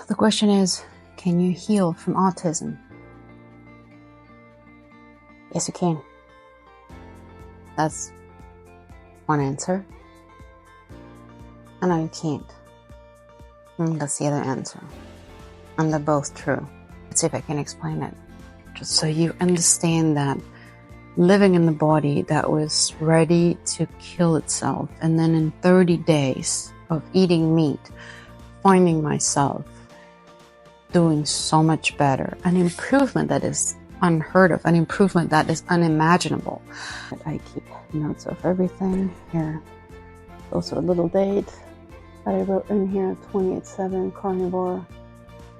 The question is, can you heal from autism? Yes, you can. That's one answer. And no, you can't. And that's the other answer. And they're both true. Let's see if I can explain it. Just so you understand that living in the body that was ready to kill itself, and then in 30 days of eating meat, finding myself doing so much better, an improvement that is unheard of, an improvement that is unimaginable. I keep notes of everything here. Also a little date that I wrote in here, 28/7 Carnivore.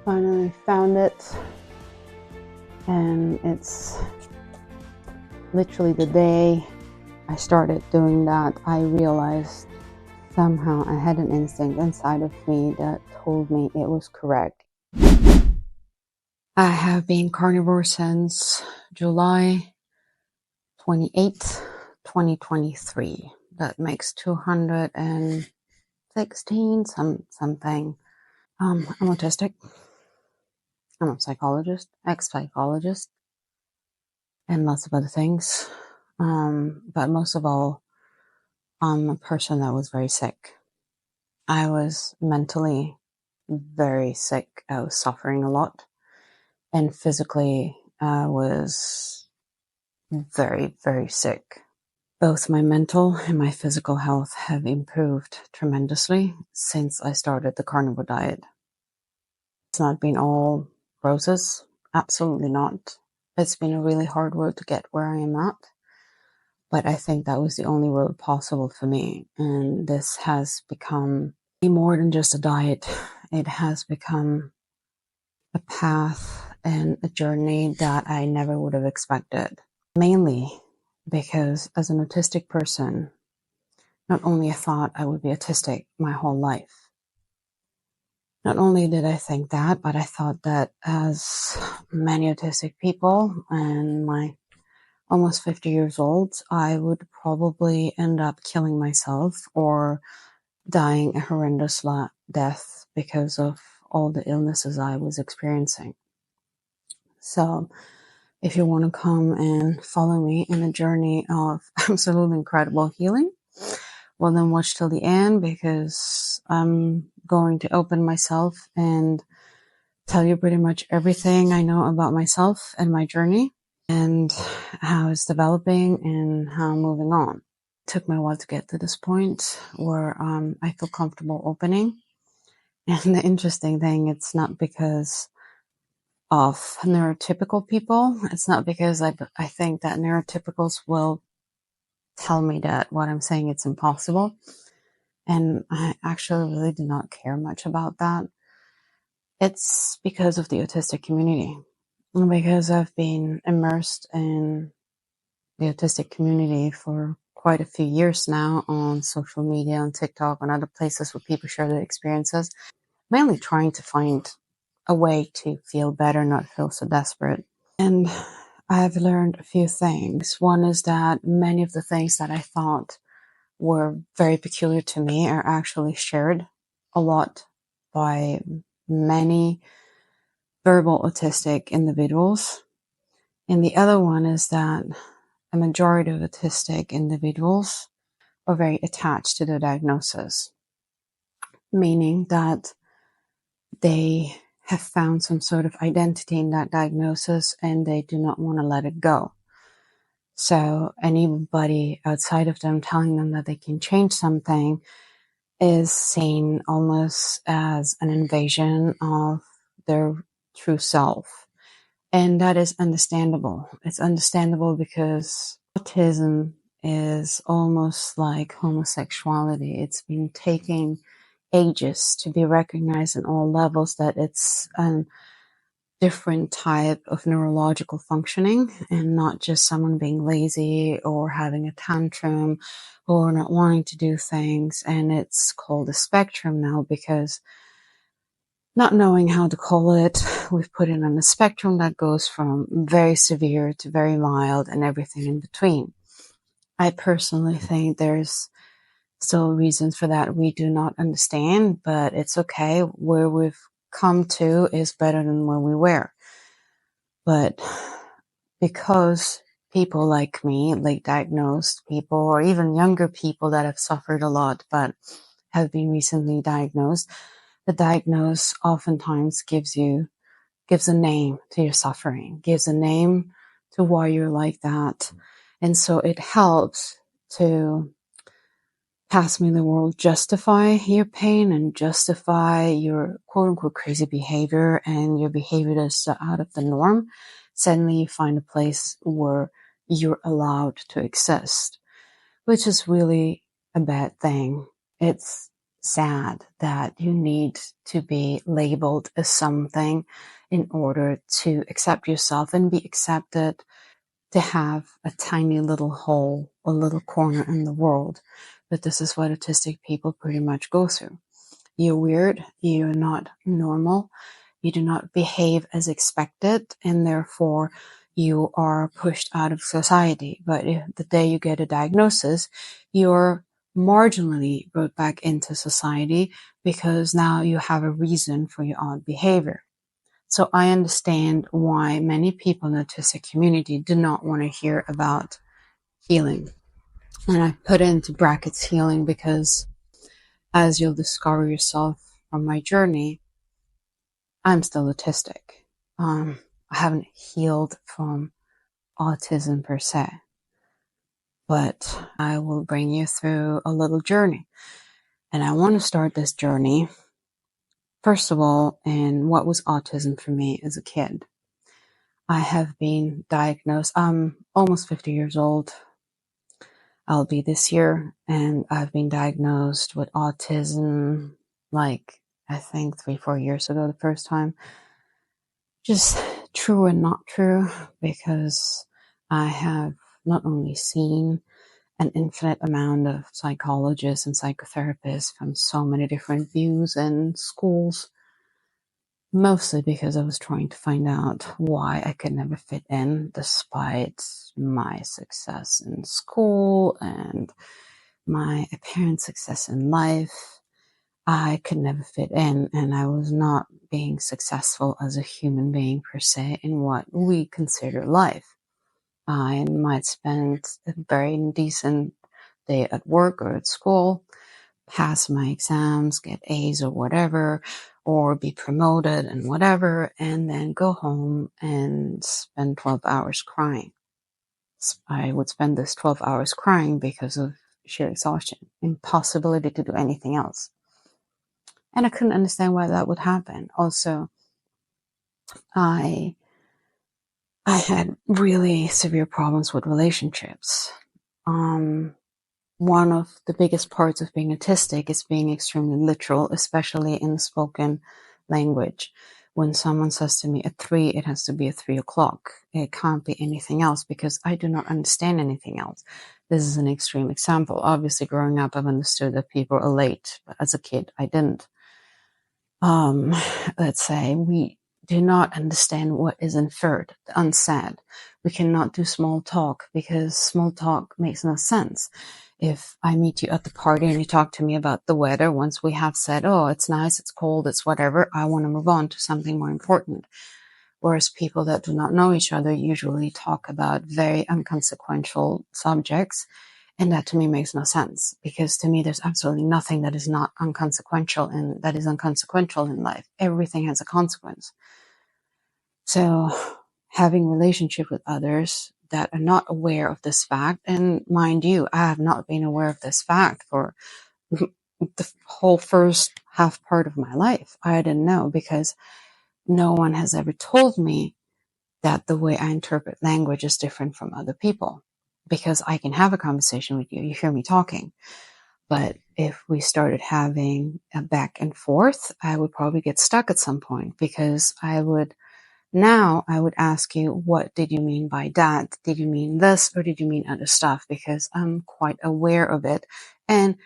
Finally found it, and it's literally the day I started doing that, I realized somehow I had an instinct inside of me that told me it was correct. I have been carnivore since July 28th, 2023. That makes 216 something. I'm autistic. I'm a psychologist, ex-psychologist, and lots of other things. But most of all, I'm a person that was very sick. I was mentally very sick. I was suffering a lot. And physically, I was very, very sick. Both my mental and my physical health have improved tremendously since I started the carnivore diet. It's not been all roses. Absolutely not. It's been a really hard road to get where I am at. But I think that was the only road possible for me. And this has become more than just a diet. It has become a path and a journey that I never would have expected. Mainly because as an autistic person, not only I thought I would be autistic my whole life. Not only did I think that, but I thought that as many autistic people and my almost 50 years old, I would probably end up killing myself or dying a horrendous death because of all the illnesses I was experiencing. So if you want to come and follow me in a journey of absolutely incredible healing, well then watch till the end, because I'm going to open myself and tell you pretty much everything I know about myself and my journey and how it's developing and how I'm moving on. It took me a while to get to this point where I feel comfortable opening. And the interesting thing, it's not because of neurotypical people. It's not because I think that neurotypicals will tell me that what I'm saying it's impossible. And I actually really do not care much about that. It's because of the autistic community. Because I've been immersed in the autistic community for quite a few years now on social media, on TikTok, and other places where people share their experiences, mainly trying to find a way to feel better, not feel so desperate. And I've learned a few things. One is that many of the things that I thought were very peculiar to me are actually shared a lot by many verbal autistic individuals. And the other one is that a majority of autistic individuals are very attached to their diagnosis, meaning that they have found some sort of identity in that diagnosis and they do not want to let it go. So anybody outside of them telling them that they can change something is seen almost as an invasion of their true self. And that is understandable. It's understandable because autism is almost like homosexuality. It's been taking ages to be recognized in all levels that it's a different type of neurological functioning and not just someone being lazy or having a tantrum or not wanting to do things. And it's called a spectrum now because not knowing how to call it, we've put it on a spectrum that goes from very severe to very mild and everything in between. I personally think there's still reasons for that we do not understand, but it's okay. Where we've come to is better than where we were. But because people like me, late diagnosed people, or even younger people that have suffered a lot but have been recently diagnosed, the diagnose oftentimes gives a name to your suffering, gives a name to why you're like that. And so it helps to pass me in the world, justify your pain and justify your quote unquote crazy behavior and your behavior that's so out of the norm. Suddenly you find a place where you're allowed to exist, which is really a bad thing. It's sad that you need to be labeled as something in order to accept yourself and be accepted, to have a tiny little hole, a little corner in the world. But this is what autistic people pretty much go through. You're weird, you're not normal, you do not behave as expected, and therefore you are pushed out of society. But if the day you get a diagnosis, you're marginally brought back into society because now you have a reason for your odd behavior. So I understand why many people in the autistic community do not want to hear about healing. And I put into brackets healing because, as you'll discover yourself from my journey, I'm still autistic. I haven't healed from autism per se, but I will bring you through a little journey. And I want to start this journey, first of all, in what was autism for me as a kid. I have been diagnosed. I'm almost 50 years old. I'll be this year. And I've been diagnosed with autism, like, I think 3-4 years ago, the first time. Just true and not true, because I have not only seen an infinite amount of psychologists and psychotherapists from so many different views and schools, mostly because I was trying to find out why I could never fit in despite my success in school and my apparent success in life. I could never fit in, and I was not being successful as a human being per se in what we consider life. I might spend a very decent day at work or at school, pass my exams, get A's or whatever, or be promoted and whatever, and then go home and spend 12 hours crying. I would spend this 12 hours crying because of sheer exhaustion, impossibility to do anything else. And I couldn't understand why that would happen. Also, I had really severe problems with relationships. One of the biggest parts of being autistic is being extremely literal, especially in spoken language. When someone says to me at 3, it has to be at 3 o'clock. It can't be anything else because I do not understand anything else. This is an extreme example. Obviously, growing up, I've understood that people are late, but as a kid, I didn't. Let's say we do not understand what is inferred, the unsaid. We cannot do small talk because small talk makes no sense. If I meet you at the party and you talk to me about the weather, once we have said, oh, it's nice, it's cold, it's whatever, I want to move on to something more important. Whereas people that do not know each other usually talk about very inconsequential subjects. And that to me makes no sense, because to me, there's absolutely nothing that is not inconsequential and that is inconsequential in life. Everything has a consequence. So having relationship with others that are not aware of this fact, and mind you, I have not been aware of this fact for the whole first half part of my life. I didn't know because no one has ever told me that the way I interpret language is different from other people. Because I can have a conversation with you, you hear me talking. But if we started having a back and forth, I would probably get stuck at some point, because I would ask you, what did you mean by that? Did you mean this, or did you mean other stuff? Because I'm quite aware of it. And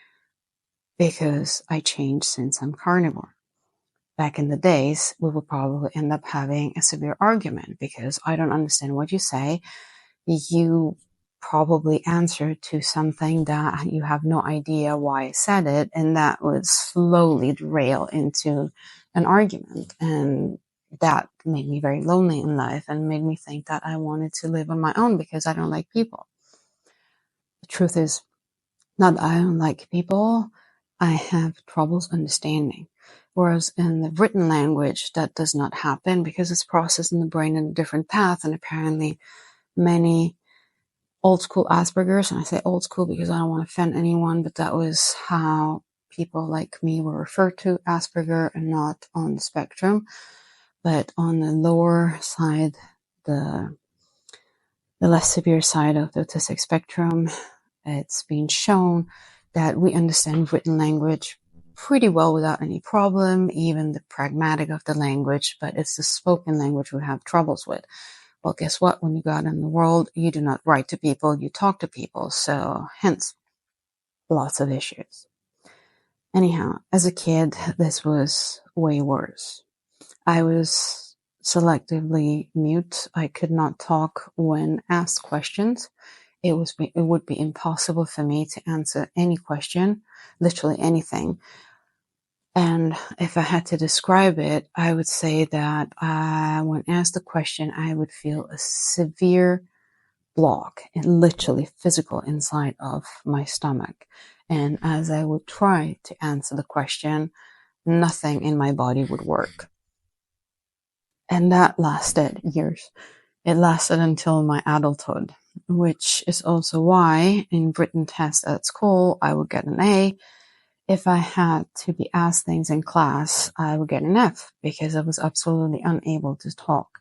because I changed since I'm carnivore. Back in the days, we would probably end up having a severe argument because I don't understand what you say. You probably answer to something that you have no idea why I said it, and that would slowly derail into an argument. And that made me very lonely in life and made me think that I wanted to live on my own because I don't like people. The truth is, not that I don't like people, I have troubles understanding. Whereas in the written language, that does not happen because it's processed in the brain in a different path. And apparently many old school Asperger's, and I say old school because I don't want to offend anyone, but that was how people like me were referred to, Asperger, and not on the spectrum, but on the lower side, the less severe side of the autistic spectrum. It's been shown that we understand written language pretty well without any problem, even the pragmatic of the language, but it's the spoken language we have troubles with. Well, guess what? When you go out in the world, you do not write to people, you talk to people. So hence, lots of issues. Anyhow, as a kid, this was way worse. I was selectively mute. I could not talk when asked questions. It would be impossible for me to answer any question, literally anything. And if I had to describe it, I would say that when asked a question, I would feel a severe block, and literally physical, inside of my stomach. And as I would try to answer the question, nothing in my body would work. And that lasted years. It lasted until my adulthood, which is also why in written tests at school, I would get an A. If I had to be asked things in class, I would get an F because I was absolutely unable to talk.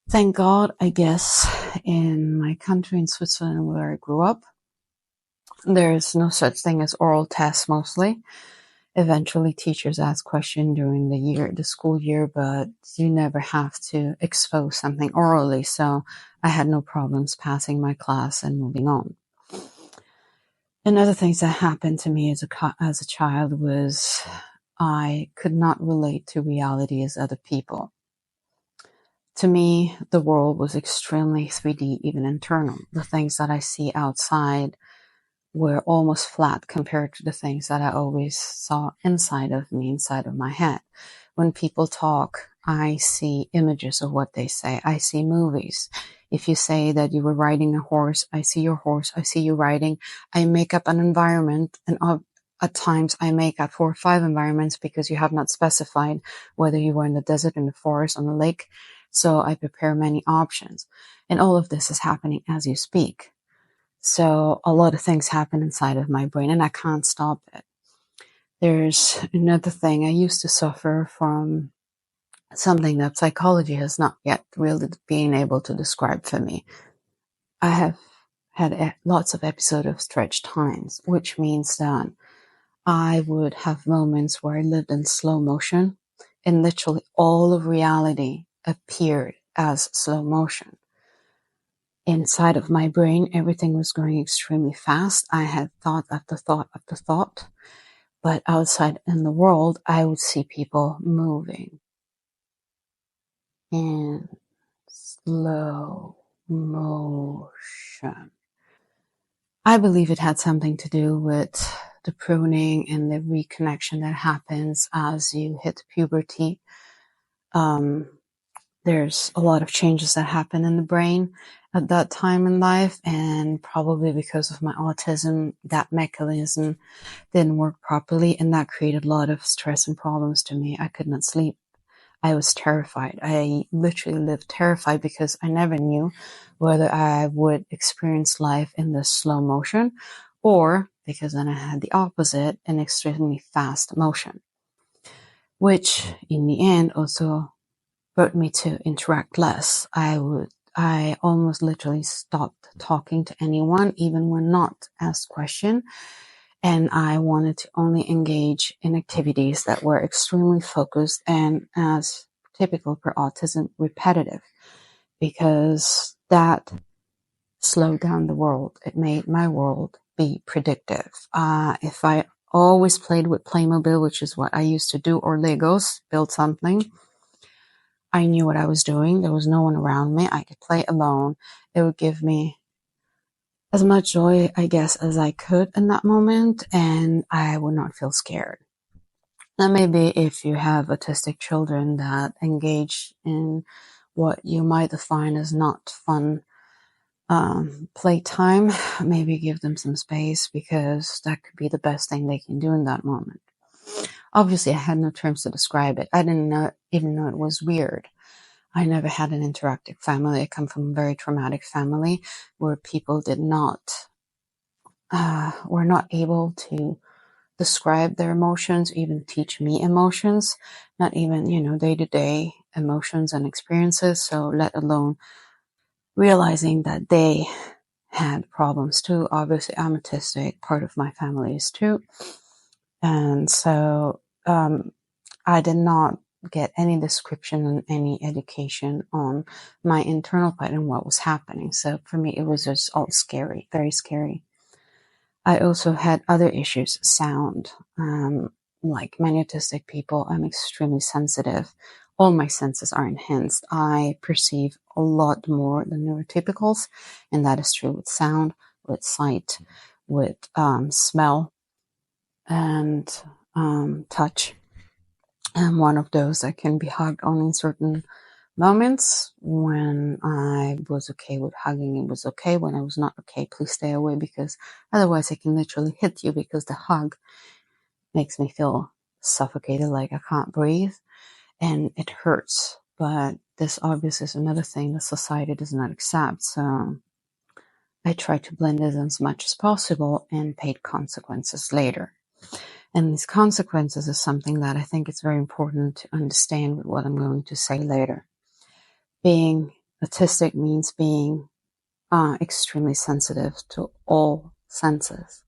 Thank God, I guess, in my country, in Switzerland, where I grew up, there's no such thing as oral tests mostly. Eventually, teachers ask questions during the school year, but you never have to expose something orally. So I had no problems passing my class and moving on. And other things that happened to me as a child was I could not relate to reality as other people. To me, the world was extremely 3D, even internal. The things that I see outside were almost flat compared to the things that I always saw inside of me, inside of my head. When people talk, I see images of what they say. I see movies. If you say that you were riding a horse, I see your horse. I see you riding. I make up an environment, and at times I make up 4 or 5 environments because you have not specified whether you were in the desert, in the forest, on the lake. So I prepare many options. And all of this is happening as you speak. So a lot of things happen inside of my brain and I can't stop it. There's another thing. I used to suffer from something that psychology has not yet really been able to describe for me. I have had lots of episodes of stretched times, which means that I would have moments where I lived in slow motion and literally all of reality appeared as slow motion. Inside of my brain, everything was going extremely fast. I had thought after thought after thought, but outside in the world, I would see people moving in slow motion. I believe it had something to do with the pruning and the reconnection that happens as you hit puberty. There's a lot of changes that happen in the brain at that time in life, and probably because of my autism, that mechanism didn't work properly, and that created a lot of stress and problems to me. I could not sleep. I was terrified. I literally lived terrified because I never knew whether I would experience life in the slow motion or because then I had the opposite, an extremely fast motion, which in the end also brought me to interact less. I almost literally stopped talking to anyone, even when not asked question. And I wanted to only engage in activities that were extremely focused and, as typical for autism, repetitive, because that slowed down the world. It made my world be predictive. If I always played with Playmobil, which is what I used to do, or Legos, build something, I knew what I was doing. There was no one around me. I could play alone. It would give me as much joy, I guess, as I could in that moment, and I would not feel scared. Now, maybe if you have autistic children that engage in what you might define as not fun playtime, maybe give them some space, because that could be the best thing they can do in that moment. Obviously, I had no terms to describe it. I didn't even know it was weird. I never had an interactive family. I come from a very traumatic family where people were not able to describe their emotions, even teach me emotions, not even, day-to-day emotions and experiences. So let alone realizing that they had problems too. Obviously, I'm autistic. Part of my family is too. And so I did not get any description and any education on my internal part and what was happening. So for me, it was just all scary, very scary. I also had other issues, sound. Like many autistic people, I'm extremely sensitive. All my senses are enhanced. I perceive a lot more than neurotypicals, and that is true with sound, with sight, with smell, and touch. I'm one of those that can be hugged on in certain moments. When I was okay with hugging, it was okay. When I was not okay, please stay away, because otherwise I can literally hit you, because the hug makes me feel suffocated, like I can't breathe, and it hurts. But this obviously is another thing that society does not accept. So I try to blend it as much as possible and paid consequences later. And these consequences is something that I think it's very important to understand with what I'm going to say later. Being autistic means being extremely sensitive to all senses.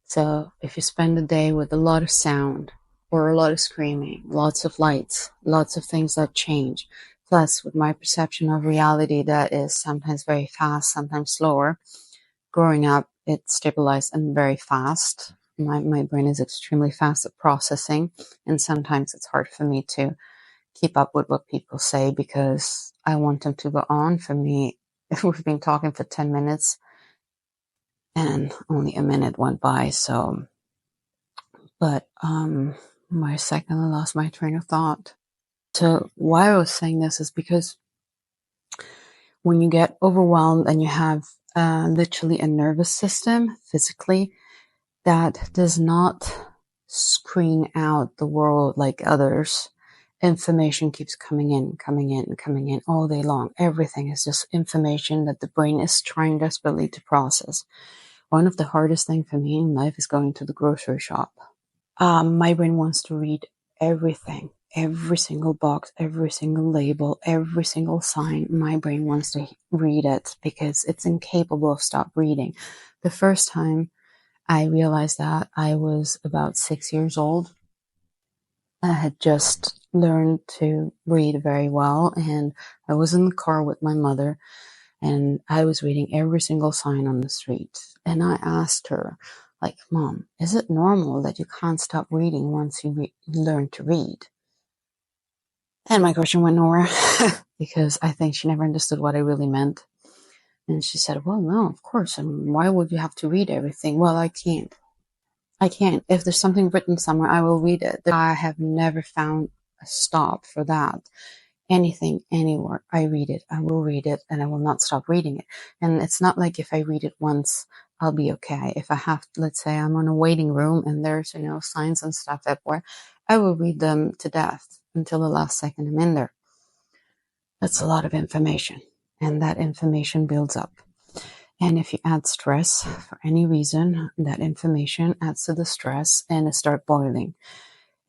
So if you spend a day with a lot of sound or a lot of screaming, lots of lights, lots of things that change, plus with my perception of reality that is sometimes very fast, sometimes slower, growing up, it stabilized and very fast. My brain is extremely fast at processing, and sometimes it's hard for me to keep up with what people say because I want them to go on. For me, we've been talking for 10 minutes and only a minute went by. So, but my second, I lost my train of thought. So why I was saying this is because when you get overwhelmed and you have literally a nervous system physically that does not screen out the world like others, information keeps coming in, coming in, coming in all day long. Everything is just information that the brain is trying desperately to process. One of the hardest things for me in life is going to the grocery shop. My brain wants to read everything, every single box, every single label, every single sign. My brain wants to read it because it's incapable of stop reading. The first time I realized that, I was about 6 years old. I had just learned to read very well, and I was in the car with my mother, and I was reading every single sign on the street. And I asked her, like, Mom, is it normal that you can't stop reading once you learn to read? And my question went nowhere because I think she never understood what I really meant. And she said, well, no, of course. I mean, why would you have to read everything? Well, I can't. If there's something written somewhere, I will read it. I have never found a stop for that. Anything, anywhere, I read it. I will read it, and I will not stop reading it. And it's not like if I read it once, I'll be okay. If I have, let's say I'm on a waiting room and there's, signs and stuff everywhere, I will read them to death until the last second I'm in there. That's a lot of information, and that information builds up. And if you add stress for any reason, that information adds to the stress and it starts boiling.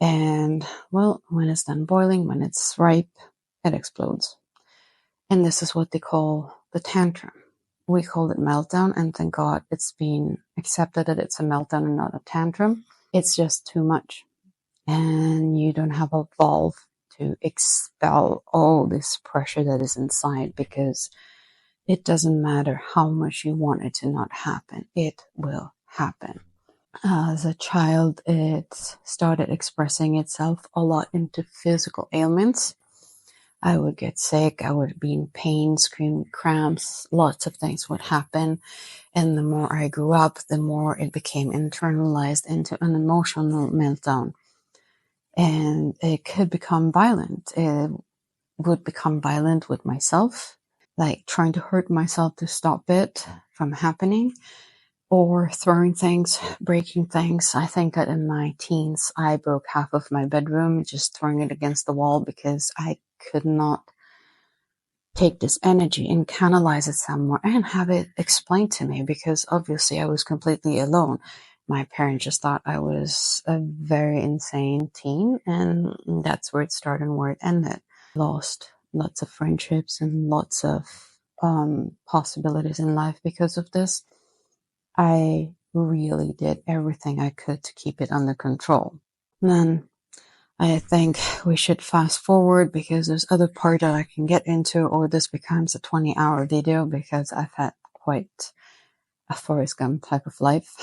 And well, when it's done boiling, when it's ripe, it explodes. And this is what they call the tantrum. We call it meltdown, and thank God it's been accepted that it's a meltdown and not a tantrum. It's just too much. And you don't have a valve to expel all this pressure that is inside, because it doesn't matter how much you want it to not happen. It will happen. As a child, it started expressing itself a lot into physical ailments. I would get sick. I would be in pain, screaming, cramps. Lots of things would happen. And the more I grew up, the more it became internalized into an emotional meltdown. And it could become violent. It would become violent with myself, like trying to hurt myself to stop it from happening, or throwing things, breaking things. I think that in my teens, I broke half of my bedroom just throwing it against the wall because I could not take this energy and canalize it somewhere and have it explained to me, because obviously I was completely alone. My parents just thought I was a very insane teen, and that's where it started and where it ended. Lost lots of friendships and lots of possibilities in life because of this. I really did everything I could to keep it under control. And then I think we should fast forward because there's other part that I can get into, or this becomes a 20-hour video because I've had quite a Forrest Gump type of life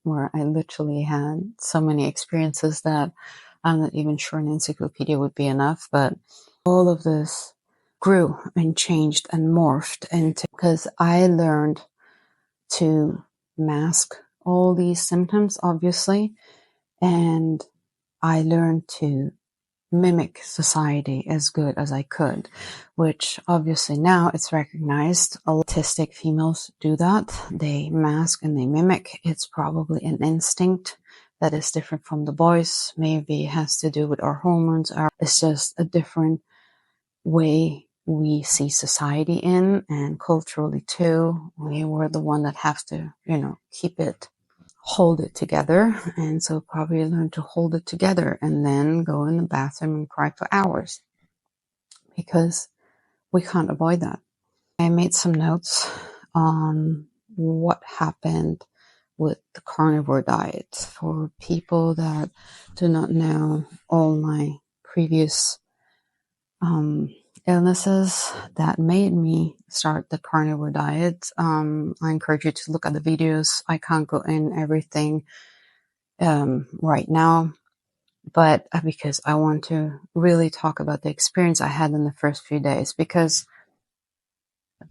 where I literally had so many experiences that I'm not even sure an encyclopedia would be enough. But all of this grew and changed and morphed into, because I learned to mask all these symptoms, obviously, and I learned to mimic society as good as I could, which obviously now it's recognized. Autistic females do that. They mask and they mimic. It's probably an instinct that is different from the boys. Maybe it has to do with our hormones. It's just a different way we see society in, and culturally too. We were the one that has to, hold it together. And so probably learn to hold it together and then go in the bathroom and cry for hours, because we can't avoid that. I made some notes on what happened with the carnivore diet. For people that do not know, all my previous illnesses that made me start the carnivore diet, I encourage you to look at the videos. I can't go in everything right now, but because I want to really talk about the experience I had in the first few days, because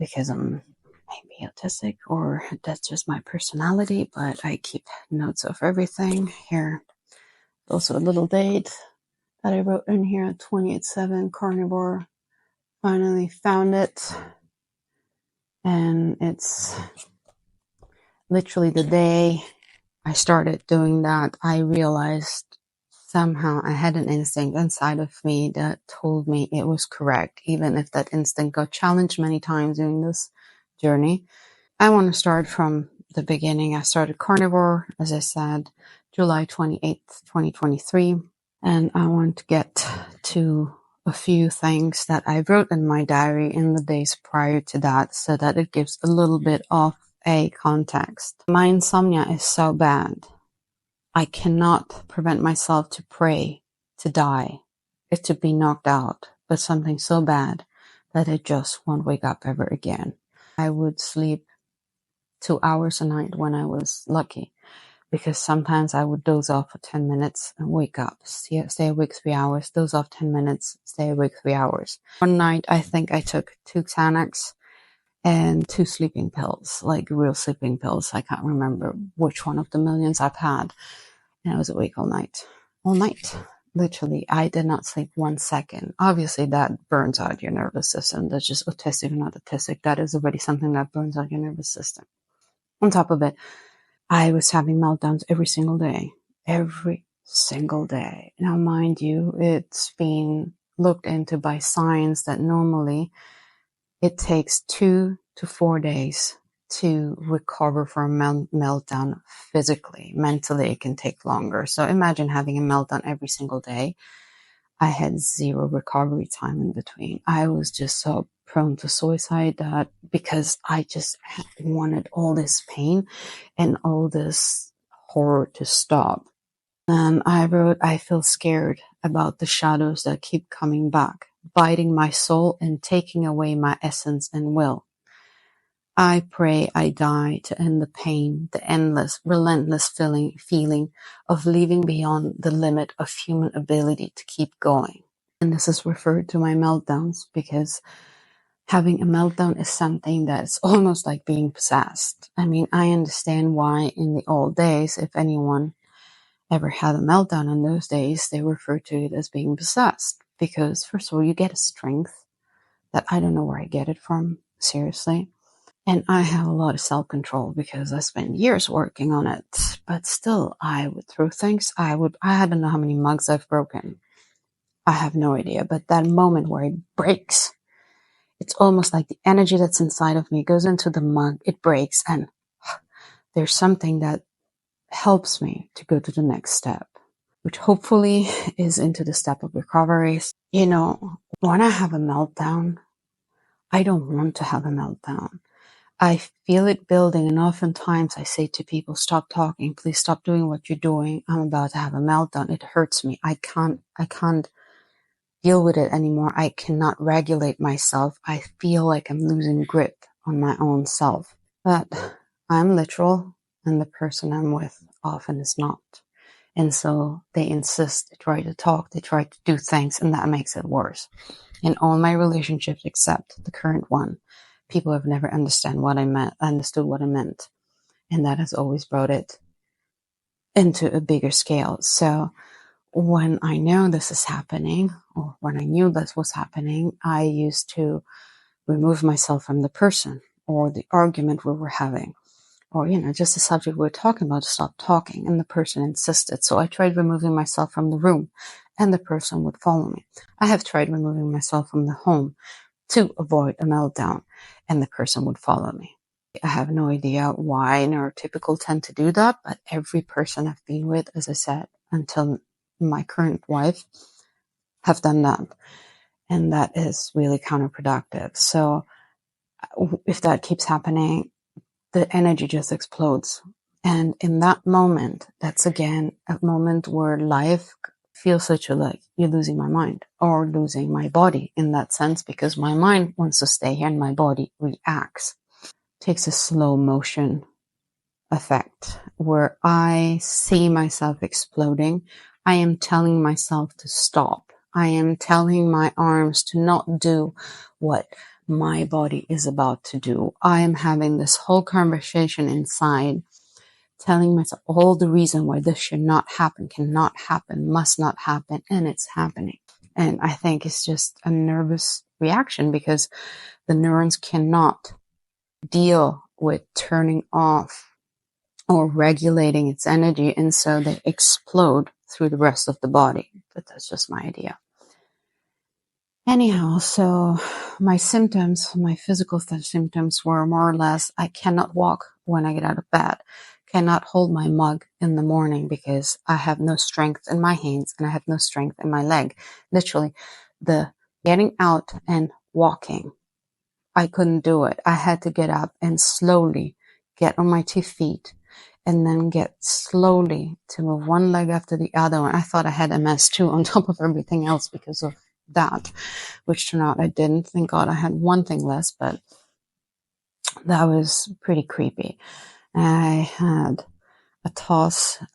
I'm maybe autistic, or that's just my personality, but I keep notes of everything here. Also a little date that I wrote in here, 28/7 carnivore. Finally found it, and it's literally the day I started doing that, I realized somehow I had an instinct inside of me that told me it was correct, even if that instinct got challenged many times during this journey. I want to start from the beginning. I started carnivore, as I said, July 28th, 2023. And I want to get to a few things that I wrote in my diary in the days prior to that, so that it gives a little bit of a context. My insomnia is so bad. I cannot prevent myself to pray to die, it to be knocked out, but something so bad that I just won't wake up ever again. I would sleep 2 hours a night when I was lucky, because sometimes I would doze off for 10 minutes and wake up, stay awake 3 hours, doze off 10 minutes, stay awake 3 hours. One night, I think I took 2 Xanax and 2 sleeping pills, like real sleeping pills. I can't remember which one of the millions I've had. And I was awake all night. All night. Literally, I did not sleep 1 second. Obviously, that burns out your nervous system. That's just autistic or not autistic. That is already something that burns out your nervous system. On top of it, I was having meltdowns every single day. Every single day. Now, mind you, it's been looked into by science that normally it takes 2 to 4 days to recover from a meltdown physically. Mentally, it can take longer. So imagine having a meltdown every single day. I had 0 recovery time in between. I was just so prone to suicide that, because I just wanted all this pain and all this horror to stop. And I wrote, I feel scared about the shadows that keep coming back, biting my soul and taking away my essence and will. I pray I die to end the pain, the endless, relentless feeling of living beyond the limit of human ability to keep going. And this is referred to my meltdowns, because having a meltdown is something that's almost like being possessed. I mean, I understand why in the old days, if anyone ever had a meltdown in those days, they refer to it as being possessed. Because first of all, you get a strength that I don't know where I get it from, seriously. And I have a lot of self-control because I spent years working on it. But still, I would throw things. I don't know how many mugs I've broken. I have no idea. But that moment where it breaks, it's almost like the energy that's inside of me goes into the mug, it breaks, and there's something that helps me to go to the next step, which hopefully is into the step of recovery. You know, when I have a meltdown, I don't want to have a meltdown. I feel it building, and oftentimes I say to people, stop talking, please stop doing what you're doing. I'm about to have a meltdown. It hurts me. I can't deal with it anymore. I cannot regulate myself. I feel like I'm losing grip on my own self. But I'm literal, and the person I'm with often is not. And so they insist, they try to talk, they try to do things, and that makes it worse. In all my relationships except the current one, people have never understood what I meant. And that has always brought it into a bigger scale. So when I know this is happening, or when I knew this was happening, I used to remove myself from the person or the argument we were having, or, just the subject we were talking about, to stop talking. And the person insisted. So I tried removing myself from the room, and the person would follow me. I have tried removing myself from the home to avoid a meltdown, and the person would follow me. I have no idea why neurotypical tend to do that, but every person I've been with, as I said, until my current wife, have done that. And that is really counterproductive. So if that keeps happening, the energy just explodes. And in that moment, that's again a moment where life feels such like you're losing my mind or losing my body in that sense, because my mind wants to stay here and my body reacts. Takes a slow motion effect where I see myself exploding. I am telling myself to stop. I am telling my arms to not do what my body is about to do. I am having this whole conversation inside, telling myself all the reason why this should not happen, cannot happen, must not happen, and it's happening. And I think it's just a nervous reaction because the neurons cannot deal with turning off or regulating its energy, and so they explode through the rest of the body. But that's just my idea. Anyhow, so my symptoms, my physical symptoms were more or less, I cannot walk when I get out of bed, cannot hold my mug in the morning because I have no strength in my hands and I have no strength in my leg. Literally, the getting out and walking, I couldn't do it. I had to get up and slowly get on my 2 feet and then get slowly to move one leg after the other. And I thought I had MS too on top of everything else because of that, which turned out I didn't. Thank God I had one thing less, but that was pretty creepy. I had a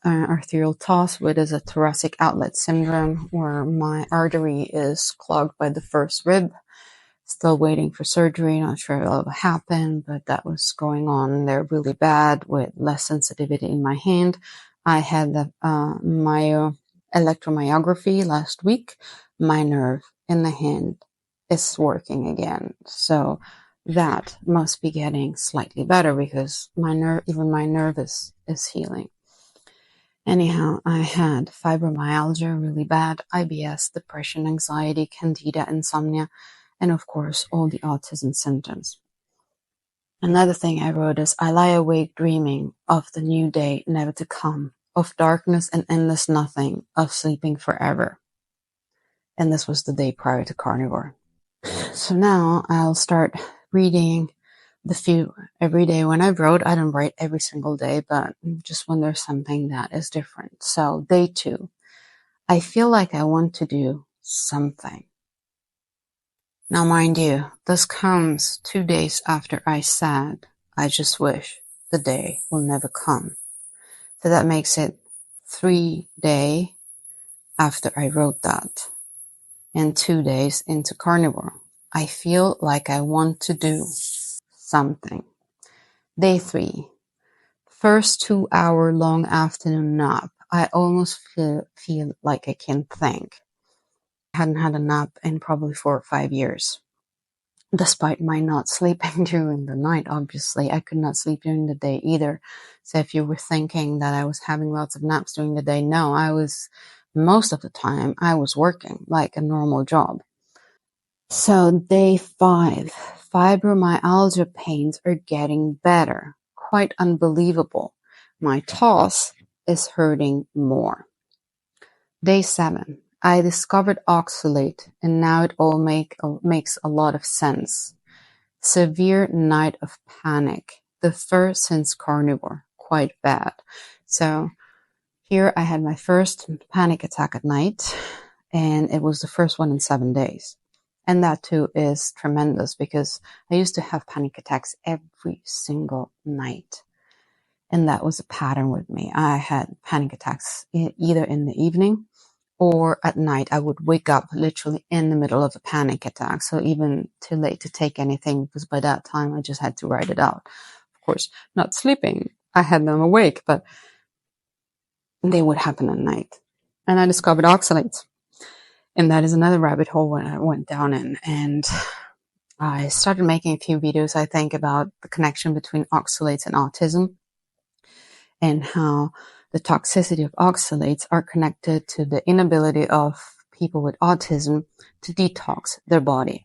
arterial toss, which is a thoracic outlet syndrome, where my artery is clogged by the first rib. Still waiting for surgery. Not sure if it'll happen, but that was going on there really bad with less sensitivity in my hand. I had the electromyography last week. My nerve in the hand is working again. So that must be getting slightly better because my nerve is healing. Anyhow, I had fibromyalgia really bad, IBS, depression, anxiety, candida, insomnia, and of course, all the autism symptoms. Another thing I wrote is, I lie awake dreaming of the new day never to come, of darkness and endless nothing, of sleeping forever. And this was the day prior to Carnivore. So now I'll start reading the few every day. When I wrote, I don't write every single day, but just when there's something that is different. So day 2, I feel like I want to do something. Now, mind you, this comes 2 days after I said, I just wish the day will never come. So that makes it 3 days after I wrote that. and 2 days into carnivore. I feel like I want to do something. Day 3. First 2-hour long afternoon nap. I almost feel like I can't think. I hadn't had a nap in probably 4 or 5 years. Despite my not sleeping during the night, obviously, I could not sleep during the day either. So if you were thinking that I was having lots of naps during the day, no, most of the time, I was working like a normal job. So day 5, fibromyalgia pains are getting better. Quite unbelievable. My toss is hurting more. Day 7, I discovered oxalate and now it all makes a lot of sense. Severe night of panic. The first since carnivore. Quite bad. So here I had my first panic attack at night, and it was the first one in 7 days. And that too is tremendous because I used to have panic attacks every single night. And that was a pattern with me. I had panic attacks either in the evening or at night. I would wake up literally in the middle of a panic attack. So even too late to take anything because by that time I just had to write it out. Of course, not sleeping. I had them awake, but they would happen at night. And I discovered oxalates. And that is another rabbit hole I went down in. And I started making a few videos, I think, about the connection between oxalates and autism and how the toxicity of oxalates are connected to the inability of people with autism to detox their body.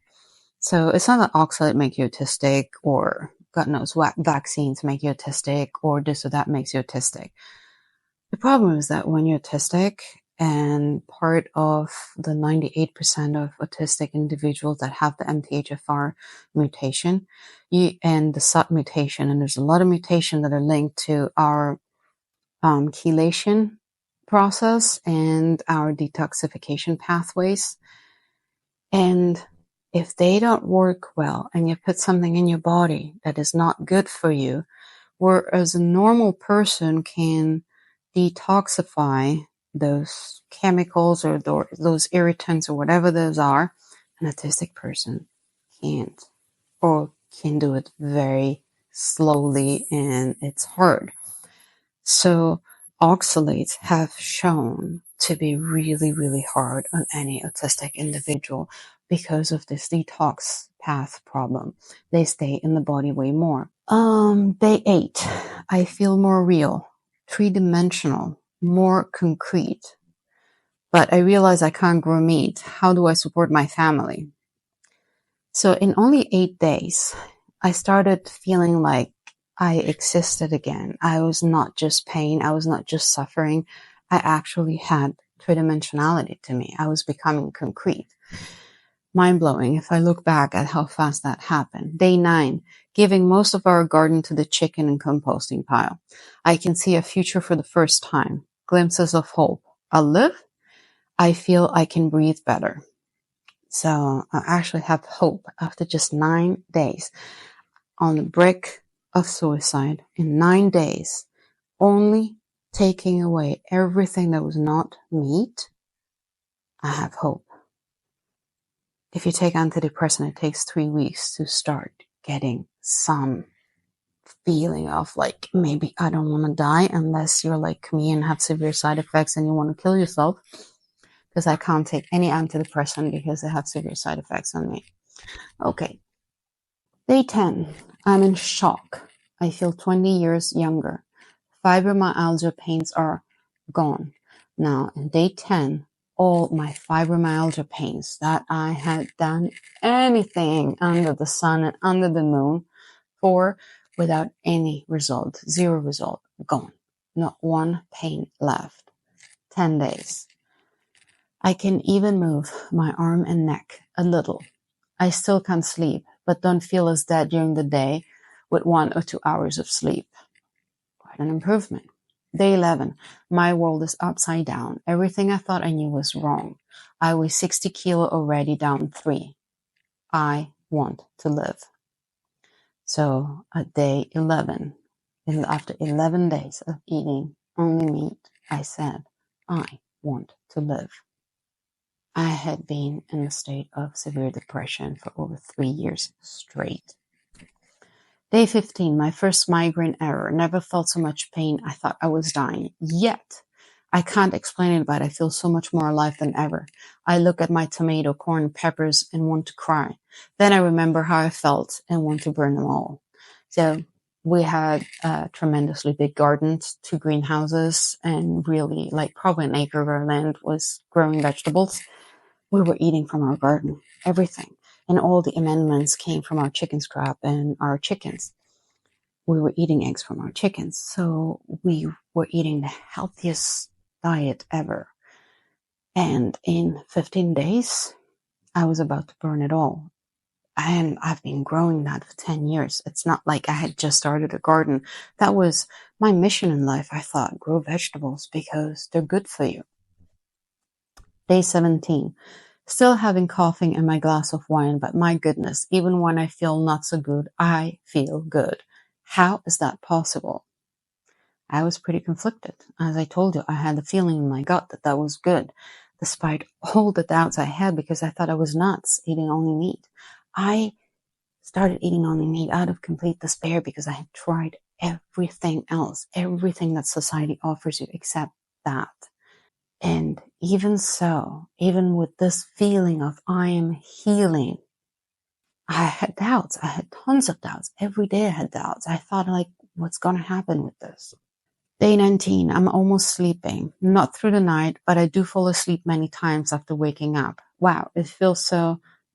So it's not that oxalate make you autistic or God knows what vaccines make you autistic or this or that makes you autistic. The problem is that when you're autistic, and part of the 98% of autistic individuals that have the MTHFR mutation, and the SUT mutation, and there's a lot of mutation that are linked to our chelation process and our detoxification pathways. And if they don't work well and you put something in your body that is not good for you, whereas a normal person can detoxify those chemicals or those irritants or whatever those are, an autistic person can't, or can do it very slowly and it's hard. So oxalates have shown to be really, really hard on any autistic individual because of this detox path problem. They stay in the body way more. Day 8, I feel more real, 3-dimensional, more concrete. But I realize I can't grow meat. How do I support my family? So in only 8 days, I started feeling like I existed again. I was not just pain. I was not just suffering. I actually had 3-dimensionality to me. I was becoming concrete. Mind-blowing if I look back at how fast that happened. Day 9, giving most of our garden to the chicken and composting pile. I can see a future for the first time. Glimpses of hope. I'll live. I feel I can breathe better. So I actually have hope after just 9 days on the brink of suicide. In 9 days, only taking away everything that was not meat, I have hope. If you take antidepressant, it takes 3 weeks to start getting some feeling of like, maybe I don't want to die unless you're like me and have severe side effects and you want to kill yourself. Because I can't take any antidepressant because they have severe side effects on me. Okay. Day 10. I'm in shock. I feel 20 years younger. Fibromyalgia pains are gone. Now, in day 10, all my fibromyalgia pains that I had done anything under the sun and under the moon for without any result, 0 result, gone. Not one pain left. 10 days. I can even move my arm and neck a little. I still can't sleep, but don't feel as dead during the day with 1 or 2 hours of sleep. Quite an improvement. Day 11. My world is upside down. Everything I thought I knew was wrong. I weigh 60 kilo already, down 3. I want to live. So at day 11, after 11 days of eating only meat, I said, I want to live. I had been in a state of severe depression for over 3 years straight. Day 15, my first migraine error. Never felt so much pain. I thought I was dying. Yet, I can't explain it, but I feel so much more alive than ever. I look at my tomato, corn, peppers, and want to cry. Then I remember how I felt and want to burn them all. So we had tremendously big gardens, 2 greenhouses, and really like probably an acre of our land was growing vegetables. We were eating from our garden, everything. And all the amendments came from our chicken scrap and our chickens. We were eating eggs from our chickens. So we were eating the healthiest diet ever. And in 15 days, I was about to burn it all. And I've been growing that for 10 years. It's not like I had just started a garden. That was my mission in life. I thought, grow vegetables because they're good for you. Day 17. Still having coughing and my glass of wine, but my goodness, even when I feel not so good, I feel good. How is that possible? I was pretty conflicted. As I told you, I had the feeling in my gut that that was good, despite all the doubts I had because I thought I was nuts eating only meat. I started eating only meat out of complete despair because I had tried everything else, everything that society offers you except that. And even so, even with this feeling of I am healing, I had doubts. I had tons of doubts. Every day I had doubts. I thought like, what's going to happen with this? Day 19, I'm almost sleeping. Not through the night, but I do fall asleep many times after waking up. Wow, it feels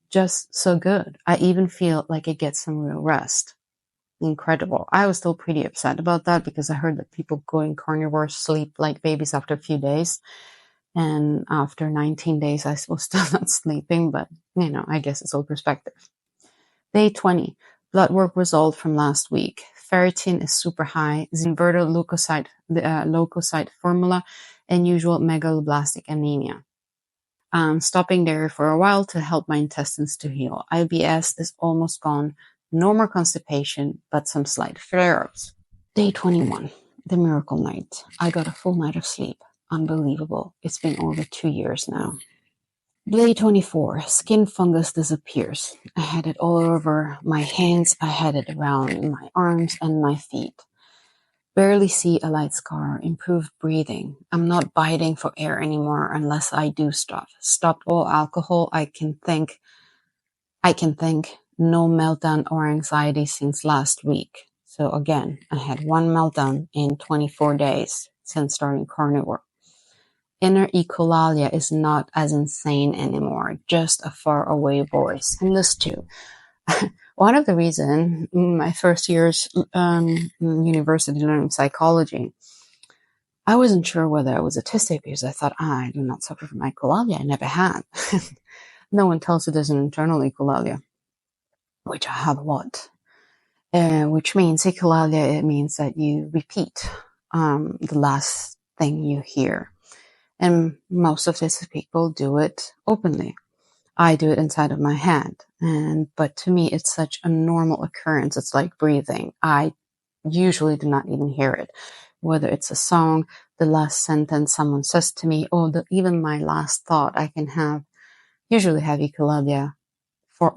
just so good. I even feel like I get some real rest. Incredible. I was still pretty upset about that because I heard that people going carnivore sleep like babies after a few days. And after 19 days, I was still not sleeping, but I guess it's all perspective. Day 20, blood work result from last week. Ferritin is super high, inverted leukocyte formula, and usual megaloblastic anemia. I'm stopping dairy for a while to help my intestines to heal. IBS is almost gone. No more constipation, but some slight flare-ups. Day 21, the miracle night. I got a full night of sleep. Unbelievable. It's been over 2 years now. Day 24, skin fungus disappears. I had it all over my hands. I had it around my arms and my feet. Barely see a light scar. Improved breathing. I'm not biting for air anymore unless I do stuff. Stopped all alcohol. I can think. No meltdown or anxiety since last week. So again, I had one meltdown in 24 days since starting carnivore. Inner echolalia is not as insane anymore, just a faraway voice. And this too. One of the reasons my first year's university learning psychology, I wasn't sure whether I was autistic because I thought I do not suffer from echolalia. I never had. No one tells you there's an internal echolalia, which I have a lot. Which means echolalia, it means that you repeat the last thing you hear. And most of these people do it openly. I do it inside of my head. But to me, it's such a normal occurrence. It's like breathing. I usually do not even hear it. Whether it's a song, the last sentence someone says to me, or even my last thought, I can usually have echolalia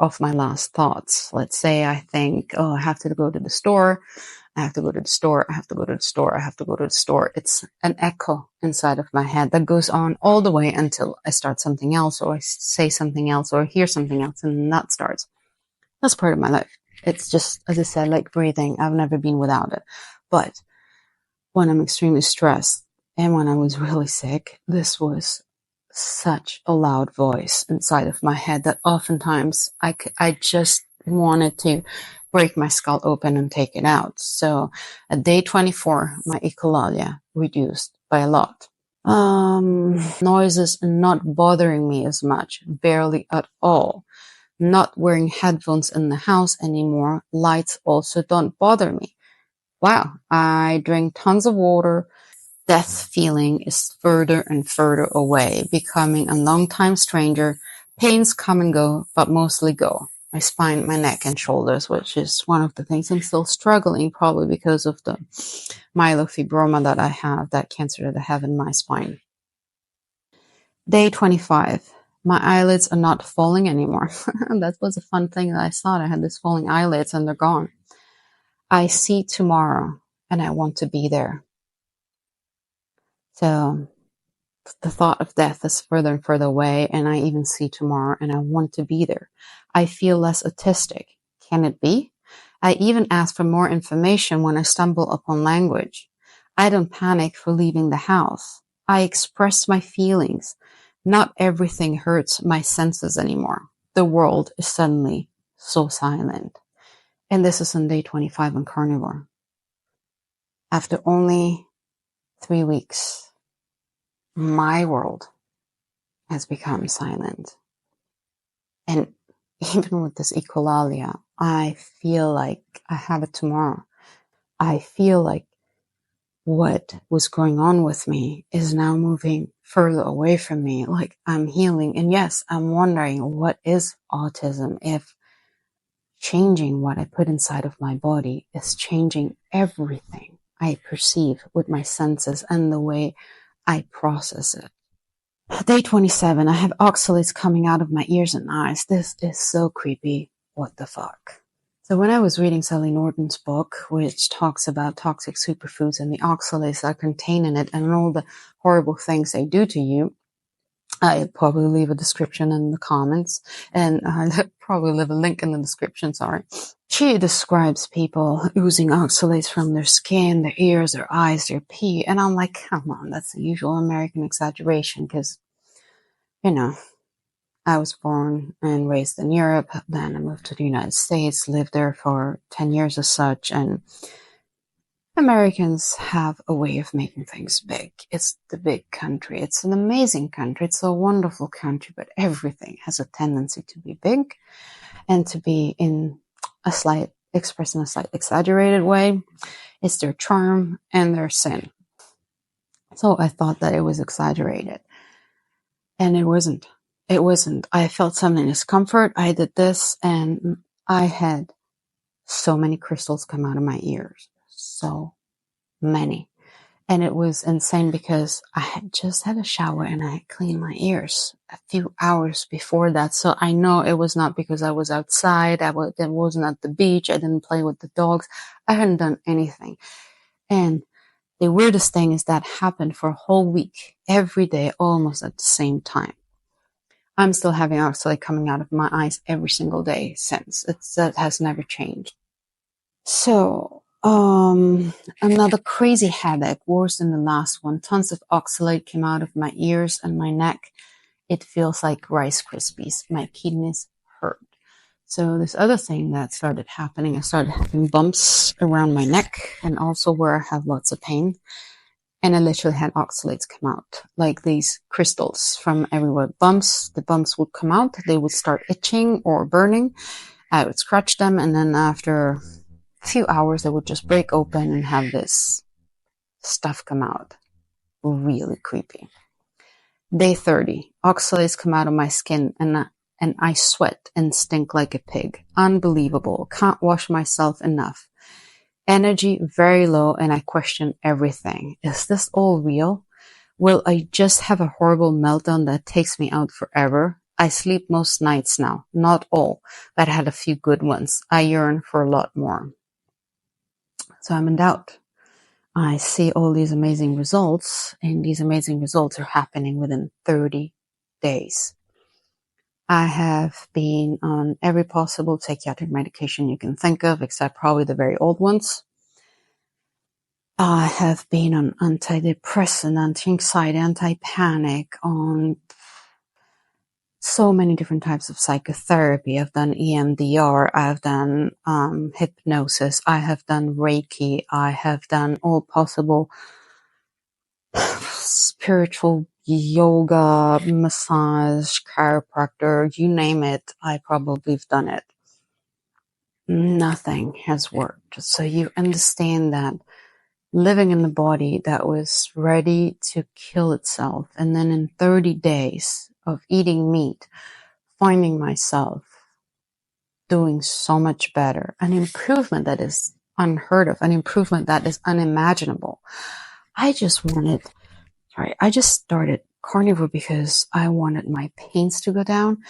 of my last thoughts. Let's say I think, oh, I have to go to the store. I have to go to the store. I have to go to the store. I have to go to the store. It's an echo inside of my head that goes on all the way until I start something else or I say something else or hear something else and that starts. That's part of my life. It's just, as I said, like breathing. I've never been without it. But when I'm extremely stressed and when I was really sick, this was such a loud voice inside of my head that oftentimes I just wanted to break my skull open and take it out. So at day 24, my echolalia reduced by a lot. Noises not bothering me as much, barely at all. Not wearing headphones in the house anymore. Lights also don't bother me. Wow, I drink tons of water. Death feeling is further and further away, becoming a long-time stranger. Pains come and go, but mostly go. My spine, my neck, and shoulders, which is one of the things I'm still struggling, probably because of the myelofibroma that I have, that cancer that I have in my spine. Day 25. My eyelids are not falling anymore. That was a fun thing that I thought. I had these falling eyelids and they're gone. I see tomorrow and I want to be there. So the thought of death is further and further away, and I even see tomorrow and I want to be there. I feel less autistic. Can it be? I even ask for more information when I stumble upon language. I don't panic for leaving the house. I express my feelings. Not everything hurts my senses anymore. The world is suddenly so silent. And this is on day 25 on Carnivore. After only 3 weeks, my world has become silent. And even with this echolalia, I feel like I have it tomorrow. I feel like what was going on with me is now moving further away from me. Like I'm healing. And yes, I'm wondering what is autism if changing what I put inside of my body is changing everything I perceive with my senses and the way I process it. Day 27, I have oxalates coming out of my ears and eyes. This is so creepy. What the fuck? So when I was reading Sally Norton's book, which talks about toxic superfoods and the oxalates that are contained in it and all the horrible things they do to you, I'll probably leave a description in the comments, and I'll probably leave a link in the description, sorry. She describes people oozing oxalates from their skin, their ears, their eyes, their pee, and I'm like, come on, that's the usual American exaggeration, because, you know, I was born and raised in Europe, then I moved to the United States, lived there for 10 years as such, and Americans have a way of making things big. It's the big country. It's an amazing country. It's a wonderful country, but everything has a tendency to be big and to be expressed in a slight exaggerated way. It's their charm and their sin. So I thought that it was exaggerated. And it wasn't. It wasn't. I felt some discomfort. I did this and I had so many crystals come out of my ears. So many. And it was insane because I had just had a shower and I had cleaned my ears a few hours before that. So I know it was not because I was outside. I wasn't at the beach. I didn't play with the dogs. I hadn't done anything. And the weirdest thing is that happened for a whole week, every day, almost at the same time. I'm still having oxalate coming out of my eyes every single day since. That has never changed. So, another crazy headache, worse than the last one. Tons of oxalate came out of my ears and my neck. It feels like Rice Krispies. My kidneys hurt. So this other thing that started happening, I started having bumps around my neck and also where I have lots of pain. And I literally had oxalates come out, like these crystals from everywhere. The bumps would come out. They would start itching or burning. I would scratch them, and then after a few hours, they would just break open and have this stuff come out. Really creepy. Day 30, oxalates come out of my skin, and I sweat and stink like a pig. Unbelievable. Can't wash myself enough. Energy very low, and I question everything. Is this all real? Will I just have a horrible meltdown that takes me out forever? I sleep most nights now. Not all, but I had a few good ones. I yearn for a lot more. So I'm in doubt. I see all these amazing results, and these amazing results are happening within 30 days. I have been on every possible psychiatric medication you can think of, except probably the very old ones. I have been on antidepressant, anti-anxiety, anti-panic, on so many different types of psychotherapy. I've done EMDR, I've done hypnosis, I have done Reiki, I have done all possible spiritual yoga, massage, chiropractor, you name it, I probably have done it. Nothing has worked. So you understand that living in the body that was ready to kill itself, and then in 30 days of eating meat, finding myself doing so much better, an improvement that is unheard of, an improvement that is unimaginable. I just started carnivore because I wanted my pains to go down,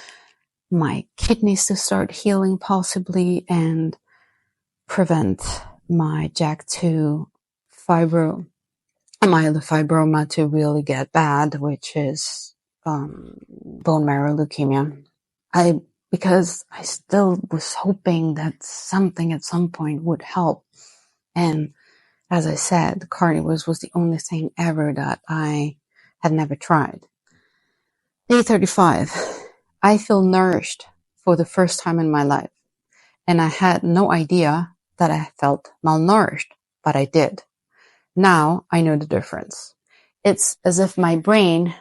my kidneys to start healing possibly, and prevent my JAK2 myelofibroma to really get bad, which is bone marrow leukemia. Because I still was hoping that something at some point would help. And as I said, carnivores was the only thing ever that I had never tried. Day 35. I feel nourished for the first time in my life. And I had no idea that I felt malnourished, but I did. Now I know the difference. It's as if my brain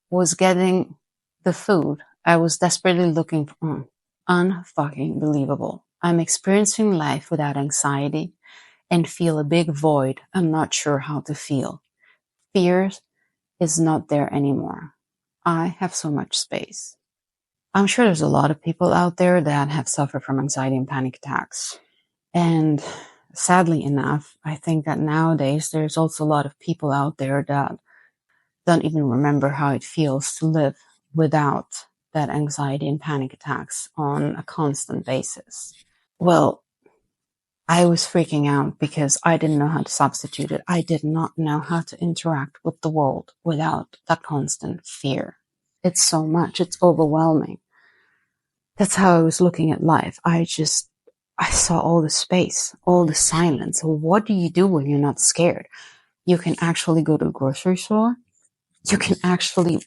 was getting the food I was desperately looking for. Unfucking believable. I'm experiencing life without anxiety and feel a big void I'm not sure how to feel. Fear is not there anymore. I have so much space. I'm sure there's a lot of people out there that have suffered from anxiety and panic attacks. And sadly enough, I think that nowadays there's also a lot of people out there that don't even remember how it feels to live without that anxiety and panic attacks on a constant basis. Well, I was freaking out because I didn't know how to substitute it. I did not know how to interact with the world without that constant fear. It's so much. It's overwhelming. That's how I was looking at life. I saw all the space, all the silence. What do you do when you're not scared? You can actually go to the grocery store. You can actually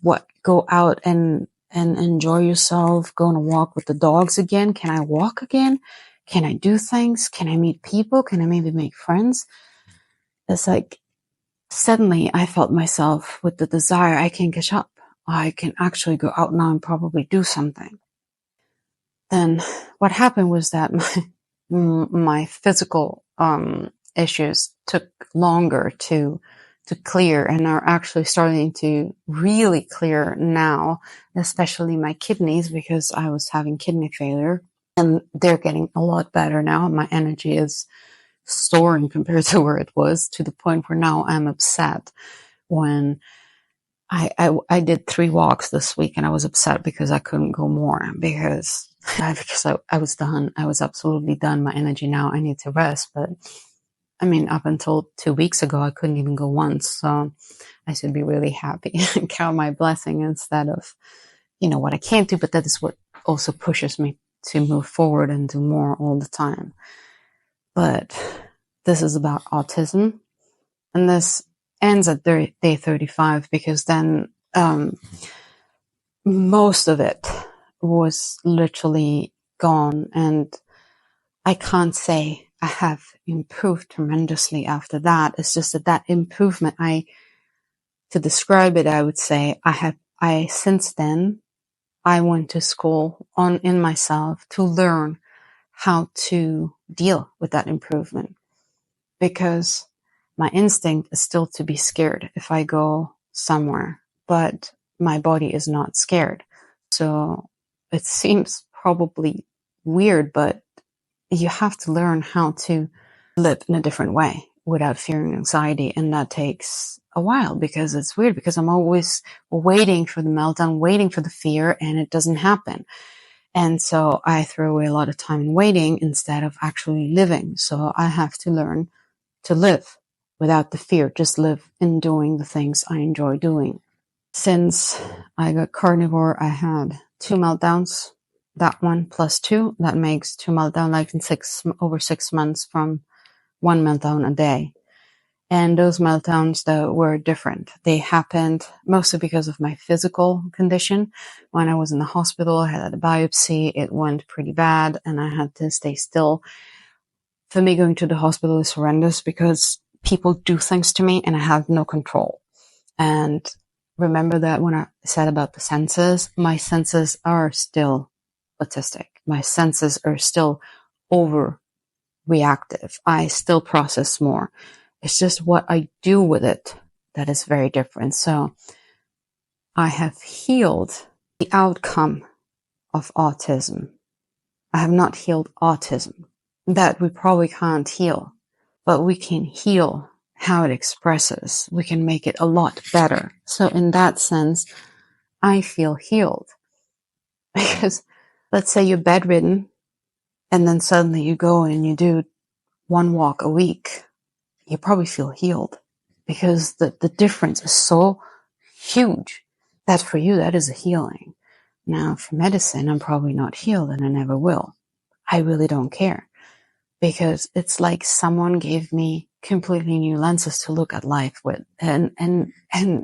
go out and enjoy yourself, go on a walk with the dogs again. Can I walk again? Can I do things? Can I meet people? Can I maybe make friends? It's like suddenly I felt myself with the desire I can catch up. I can actually go out now and probably do something. Then what happened was that my physical issues took longer to clear and are actually starting to really clear now, especially my kidneys, because I was having kidney failure, and they're getting a lot better now. My energy is soaring compared to where it was, to the point where now I'm upset when I did 3 walks this week, and I was upset because I couldn't go more because I was done. I was absolutely done. My energy now, I need to rest. But I mean, up until 2 weeks ago, I couldn't even go once. So I should be really happy and count my blessing instead of, what I can't do. But that is what also pushes me to move forward and do more all the time. But this is about autism. And this ends at day 35 because then most of it was literally gone. And I can't say I have improved tremendously after that. It's just that improvement, to describe it, I would say since then, I went to school in myself to learn how to deal with that improvement, because my instinct is still to be scared if I go somewhere, but my body is not scared. So it seems probably weird, but you have to learn how to live in a different way without fearing anxiety. And that takes a while because it's weird, because I'm always waiting for the meltdown, waiting for the fear, and it doesn't happen. And so I throw away a lot of time in waiting instead of actually living. So I have to learn to live without the fear, just live in doing the things I enjoy doing. Since I got carnivore, I had 2 meltdowns. That one plus 2, that makes 2 meltdowns, like in over 6 months, from 1 meltdown a day. And those meltdowns, though, were different. They happened mostly because of my physical condition. When I was in the hospital, I had a biopsy. It went pretty bad, and I had to stay still. For me, going to the hospital is horrendous because people do things to me and I have no control. And remember that when I said about the senses, my senses are still autistic. My senses are still overreactive. I still process more. It's just what I do with it that is very different. So I have healed the outcome of autism. I have not healed autism. That we probably can't heal, but we can heal how it expresses, we can make it a lot better. So in that sense, I feel healed. Because let's say you're bedridden and then suddenly you go and you do one walk a week, you probably feel healed, because the difference is so huge that for you, that is a healing. Now for medicine, I'm probably not healed and I never will. I really don't care, because it's like someone gave me completely new lenses to look at life with, and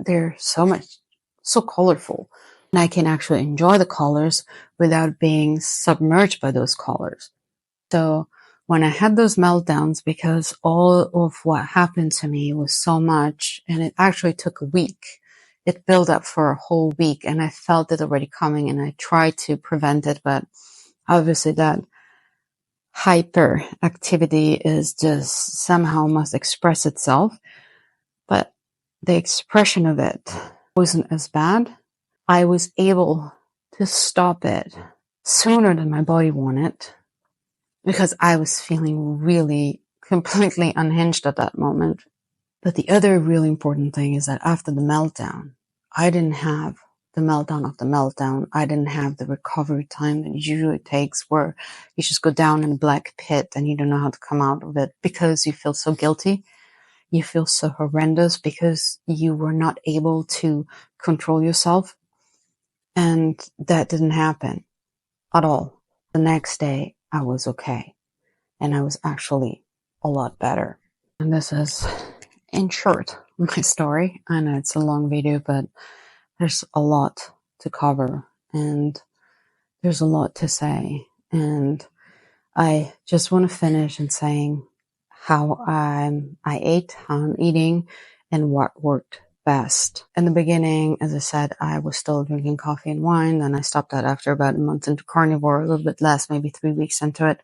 they're so colorful, and I can actually enjoy the colors without being submerged by those colors. So when I had those meltdowns, because all of what happened to me was so much, and it actually took a week, it built up for a whole week, and I felt it already coming, and I tried to prevent it, but obviously that hyperactivity is just somehow must express itself. But the expression of it wasn't as bad. I was able to stop it sooner than my body wanted, because I was feeling really completely unhinged at that moment. But the other really important thing is that after the meltdown, I didn't have the meltdown of the meltdown. I didn't have the recovery time that usually takes, where you just go down in a black pit and you don't know how to come out of it because you feel so guilty. You feel so horrendous because you were not able to control yourself. And that didn't happen at all. The next day, I was okay. And I was actually a lot better. And this is, in short, my story. I know it's a long video, but there's a lot to cover and there's a lot to say. And I just want to finish in saying how I ate, how I'm eating, and what worked best. In the beginning, as I said, I was still drinking coffee and wine. Then I stopped that after about a month into carnivore, a little bit less, maybe 3 weeks into it.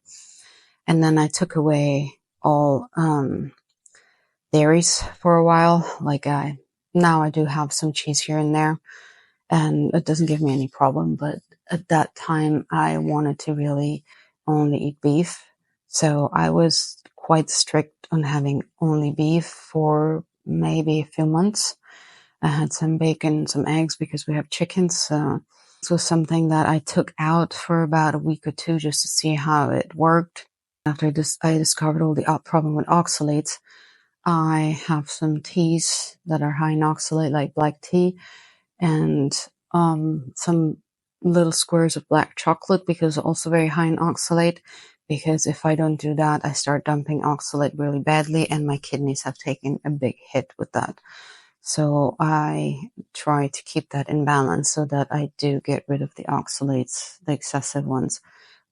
And then I took away all dairies for a while. Now I do have some cheese here and there, and it doesn't give me any problem. But at that time, I wanted to really only eat beef. So I was quite strict on having only beef for maybe a few months. I had some bacon, some eggs because we have chickens. So this was something that I took out for about a week or two just to see how it worked. After this, I discovered all the problem with oxalates. I have some teas that are high in oxalate, like black tea, and some little squares of black chocolate, because also very high in oxalate. Because if I don't do that, I start dumping oxalate really badly, and my kidneys have taken a big hit with that. So I try to keep that in balance so that I do get rid of the oxalates, the excessive ones,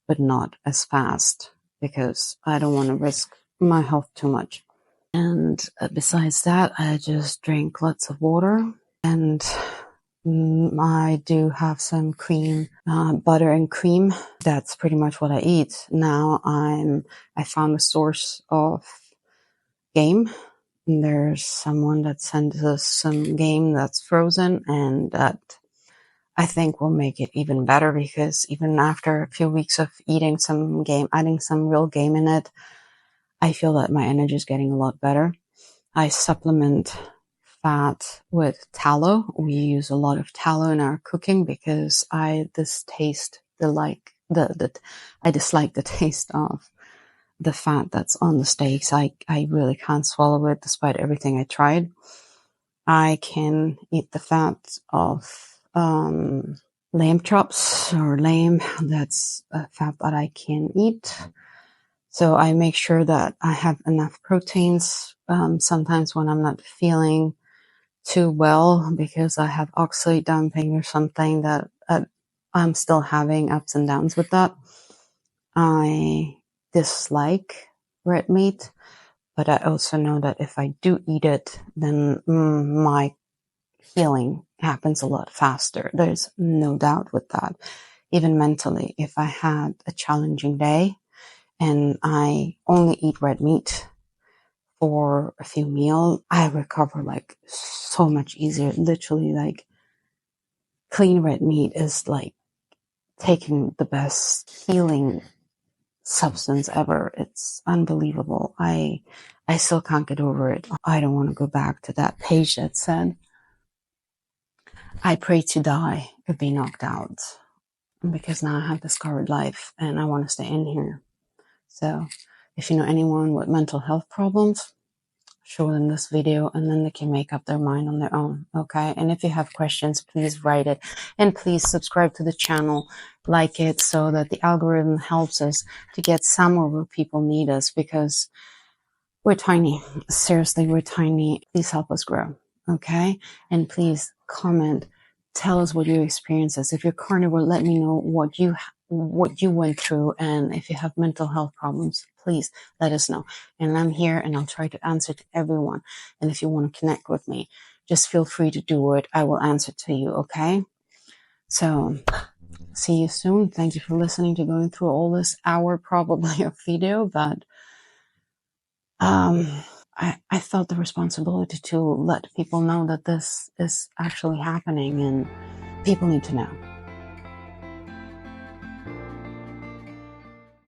but not as fast, because I don't want to risk my health too much. And besides that, I just drink lots of water, and I do have some cream, butter and cream. That's pretty much what I eat. Now I found a source of game. And there's someone that sends us some game that's frozen, and that I think will make it even better, because even after a few weeks of eating some game, adding some real game in it, I feel that my energy is getting a lot better. I supplement fat with tallow. We use a lot of tallow in our cooking because I dislike the taste of the fat that's on the steaks. I really can't swallow it despite everything I tried. I can eat the fat of lamb chops or lamb. That's a fat that I can eat. So I make sure that I have enough proteins. Sometimes when I'm not feeling too well because I have oxalate dumping or something, that I'm still having ups and downs with that. I dislike red meat, but I also know that if I do eat it, then my healing happens a lot faster. There's no doubt with that. Even mentally, if I had a challenging day and I only eat red meat for a few meals, I recover like so much easier. Literally, like clean red meat is like taking the best healing substance ever. It's unbelievable. I I still can't get over it. I don't want to go back to that page that said, I pray to die or be knocked out, because now I have discovered life and I want to stay in here. So if you know anyone with mental health problems, show them this video and then they can make up their mind on their own. Okay. And if you have questions, please write it, and please subscribe to the channel, like it, so that the algorithm helps us to get somewhere where people need us, because we're tiny. Seriously, we're tiny. Please help us grow. Okay. And please comment. Tell us what your experiences. If you're carnivore, let me know what you went through. And if you have mental health problems, please let us know. And I'm here and I'll try to answer to everyone. And if you want to connect with me, just feel free to do it. I will answer to you. Okay. So see you soon. Thank you for listening to going through all this hour probably of video, but I felt the responsibility to let people know that this is actually happening and people need to know.